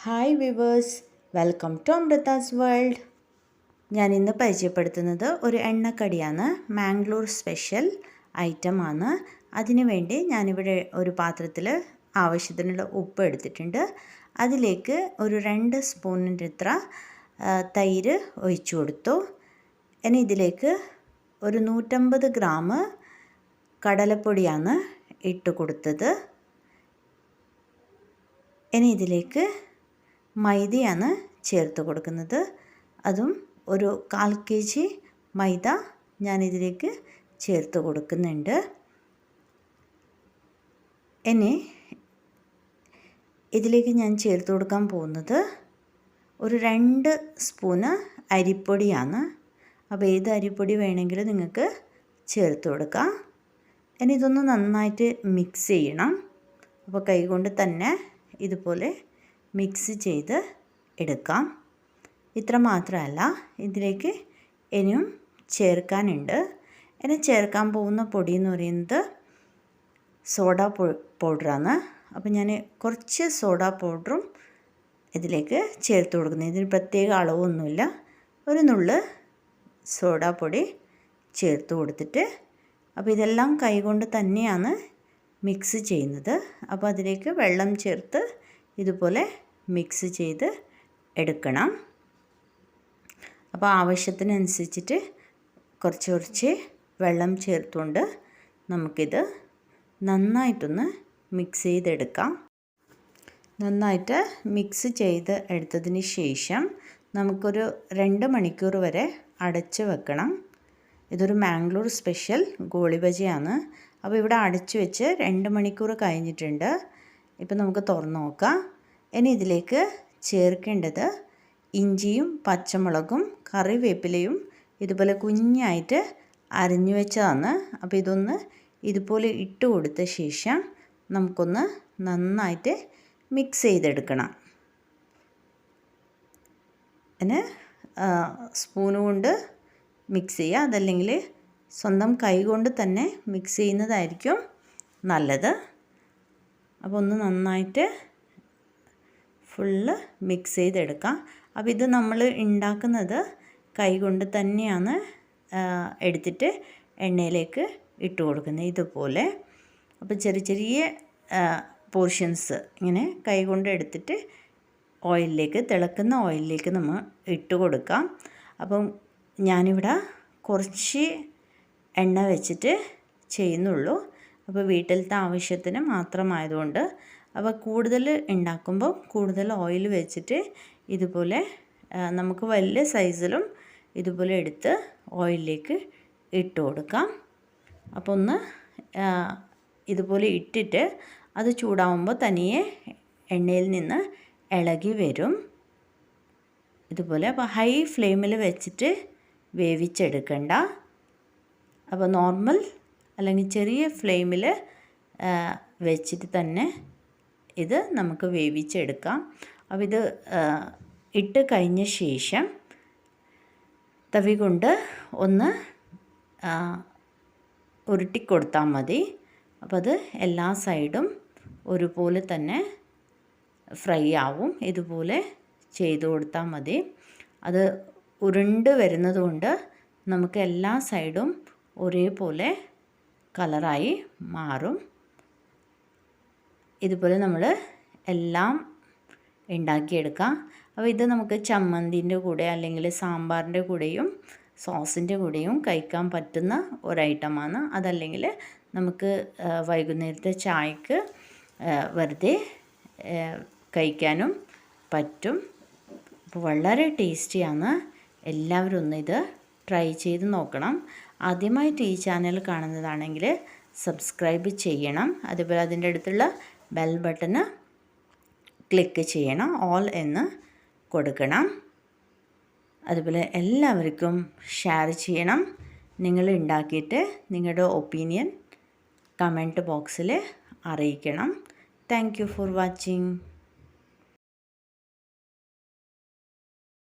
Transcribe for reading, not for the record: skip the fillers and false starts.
Hi viewers, welcome to Amritha's world. ഞാൻ ഇന്ന് പരിചയപ്പെടുത്തുന്നത് ഒരു എണ്ണക്കടിയാണ്. മാംഗ്ലൂർ സ്പെഷ്യൽ ഐറ്റമാണ്. അതിനുവേണ്ടി ഞാനിവിടെ ഒരു പാത്രത്തിൽ ആവശ്യത്തിനുള്ള ഉപ്പ് എടുത്തിട്ടുണ്ട്. അതിലേക്ക് ഒരു 2 സ്പൂണിൻ്റെ അത്ര തൈര് ഒഴിച്ചു കൊടുത്തു. ഇനി ഇതിലേക്ക് ഒരു 150 ഗ്രാം കടലപ്പൊടിയാണ് ഇട്ട് കൊടുത്തത്. ഇനി ഇതിലേക്ക് മൈദയാണ് ചേർത്ത് കൊടുക്കുന്നത്. അതും ഒരു 1/4 kg മൈദ ഞാനിതിലേക്ക് ചേർത്ത് കൊടുക്കുന്നുണ്ട്. ഇനി ഇതിലേക്ക് ഞാൻ ചേർത്ത് കൊടുക്കാൻ പോകുന്നത് ഒരു 2 സ്പൂണ് അരിപ്പൊടിയാണ്. അപ്പോൾ ഏത് അരിപ്പൊടി വേണമെങ്കിലും നിങ്ങൾക്ക് ചേർത്ത് കൊടുക്കാം. ഇനി ഇതൊന്ന് നന്നായിട്ട് മിക്സ് ചെയ്യണം. അപ്പോൾ കൈകൊണ്ട് തന്നെ ഇതുപോലെ മിക്സ് ചെയ്ത് എടുക്കാം. ഇത്ര മാത്രമല്ല, ഇതിലേക്ക് ഇനിയും ചേർക്കാനുണ്ട്. ഇനി ചേർക്കാൻ പോകുന്ന പൊടി എന്ന് പറയുന്നത് സോഡ പൗഡറാണ്. അപ്പോൾ ഞാൻ കുറച്ച് സോഡ പൗഡറും ഇതിലേക്ക് ചേർത്ത് കൊടുക്കുന്നത്. ഇതിന് പ്രത്യേക അളവൊന്നുമില്ല. ഒരു നുള്ള് സോഡ പൊടി ചേർത്ത് കൊടുത്തിട്ട് അപ്പോൾ ഇതെല്ലാം കൈകൊണ്ട് തന്നെയാണ് മിക്സ് ചെയ്യുന്നത്. അപ്പോൾ അതിലേക്ക് വെള്ളം ചേർത്ത് ഇതുപോലെ മിക്സ് ചെയ്ത് എടുക്കണം. അപ്പോൾ ആവശ്യത്തിനനുസരിച്ചിട്ട് കുറച്ച് വെള്ളം ചേർത്തുകൊണ്ട് നമുക്കിത് നന്നായിട്ടൊന്ന് മിക്സ് ചെയ്തെടുക്കാം. നന്നായിട്ട് മിക്സ് ചെയ്ത് എടുത്തതിന് ശേഷം നമുക്കൊരു 2 മണിക്കൂർ വരെ അടച്ച് വെക്കണം. ഇതൊരു മാംഗ്ലൂർ സ്പെഷ്യൽ ഗോളി ബജിയാണ്. അപ്പോൾ ഇവിടെ അടച്ചു വെച്ച് 2 മണിക്കൂർ കഴിഞ്ഞിട്ടുണ്ട്. ഇപ്പോൾ നമുക്ക് തുറന്ന് നോക്കാം. ഇനി ഇതിലേക്ക് ചേർക്കേണ്ടത് ഇഞ്ചിയും പച്ചമുളകും കറിവേപ്പിലയും ഇതുപോലെ കുഞ്ഞായിട്ട് അരിഞ്ഞു വെച്ചതാണ്. അപ്പോൾ ഇതൊന്ന് ഇതുപോലെ ഇട്ട് കൊടുത്ത ശേഷം നമുക്കൊന്ന് നന്നായിട്ട് മിക്സ് ചെയ്തെടുക്കണം. പിന്നെ സ്പൂണ് കൊണ്ട് മിക്സ് ചെയ്യുക. അതല്ലെങ്കിൽ സ്വന്തം കൈ കൊണ്ട് തന്നെ മിക്സ് ചെയ്യുന്നതായിരിക്കും നല്ലത്. അപ്പോൾ ഒന്ന് നന്നായിട്ട് ഫുള്ള് മിക്സ് ചെയ്തെടുക്കാം. അപ്പോൾ ഇത് നമ്മൾ ഉണ്ടാക്കുന്നത് കൈ കൊണ്ട് തന്നെയാണ് എടുത്തിട്ട് എണ്ണയിലേക്ക് ഇട്ട് കൊടുക്കുന്നത് ഇതുപോലെ. അപ്പോൾ ചെറിയ പോർഷൻസ് ഇങ്ങനെ കൈ കൊണ്ട് എടുത്തിട്ട് ഓയിലിലേക്ക്, തിളക്കുന്ന ഓയിലിലേക്ക് നമ്മൾ ഇട്ട് കൊടുക്കാം. അപ്പം ഞാനിവിടെ കുറച്ച് എണ്ണ വെച്ചിട്ട് ചെയ്യുന്നുള്ളൂ. അപ്പോൾ വീട്ടിലത്തെ ആവശ്യത്തിന് മാത്രമായതുകൊണ്ട്. അപ്പോൾ കൂടുതൽ ഉണ്ടാക്കുമ്പോൾ കൂടുതൽ ഓയിൽ വെച്ചിട്ട് ഇതുപോലെ നമുക്ക് വലിയ സൈസിലും ഇതുപോലെ എടുത്ത് ഓയിലിലേക്ക് ഇട്ട് കൊടുക്കാം. അപ്പോൾ ഒന്ന് ഇതുപോലെ ഇട്ടിട്ട് അത് ചൂടാവുമ്പോൾ തനിയെ എണ്ണയിൽ നിന്ന് ഇളകി വരും ഇതുപോലെ. അപ്പോൾ ഹൈ ഫ്ലെയിമിൽ വെച്ചിട്ട് വേവിച്ചെടുക്കണ്ട. അപ്പോൾ നോർമൽ അല്ലെങ്കിൽ ചെറിയ ഫ്ലെയിമിൽ വെച്ചിട്ട് തന്നെ ഇത് നമുക്ക് വേവിച്ചെടുക്കാം. അപ്പോൾ ഇത് ഇട്ട് കഴിഞ്ഞ ശേഷം തവി കൊണ്ട് ഒന്ന് ഉരുട്ടിക്കൊടുത്താൽ മതി. അപ്പോൾ അത് എല്ലാ സൈഡും ഒരുപോലെ തന്നെ ഫ്രൈ ആവും. ഇതുപോലെ ചെയ്ത് കൊടുത്താൽ മതി. അത് ഉരുണ്ട് വരുന്നത് കൊണ്ട് നമുക്ക് എല്ലാ സൈഡും ഒരേപോലെ കളറായി മാറും. ഇതുപോലെ നമ്മൾ എല്ലാം ഉണ്ടാക്കിയെടുക്കാം. അപ്പോൾ ഇത് നമുക്ക് ചമ്മന്തിൻ്റെ കൂടെ അല്ലെങ്കിൽ സാമ്പാറിൻ്റെ കൂടെയും സോസിൻ്റെ കൂടെയും കഴിക്കാൻ പറ്റുന്ന ഒരു ഐറ്റമാണ്. അതല്ലെങ്കിൽ നമുക്ക് വൈകുന്നേരത്തെ ചായക്ക് വെറുതെ കഴിക്കാനും പറ്റും. അപ്പോൾ വളരെ ടേസ്റ്റിയാണ്. എല്ലാവരും ഒന്ന് ഇത് ട്രൈ ചെയ്ത് നോക്കണം. ആദ്യമായിട്ട് ഈ ചാനൽ കാണുന്നതാണെങ്കിൽ സബ്സ്ക്രൈബ് ചെയ്യണം. അതുപോലെ അതിൻ്റെ അടുത്തുള്ള ബെൽ ബട്ടണ് ക്ലിക്ക് ചെയ്യണം. ഓൾ എന്ന് കൊടുക്കണം. അതുപോലെ എല്ലാവർക്കും ഷെയർ ചെയ്യണം. നിങ്ങൾ ഉണ്ടാക്കിയിട്ട് നിങ്ങളുടെ ഒപ്പീനിയൻ കമൻറ്റ് ബോക്സിൽ അറിയിക്കണം. Thank you for watching.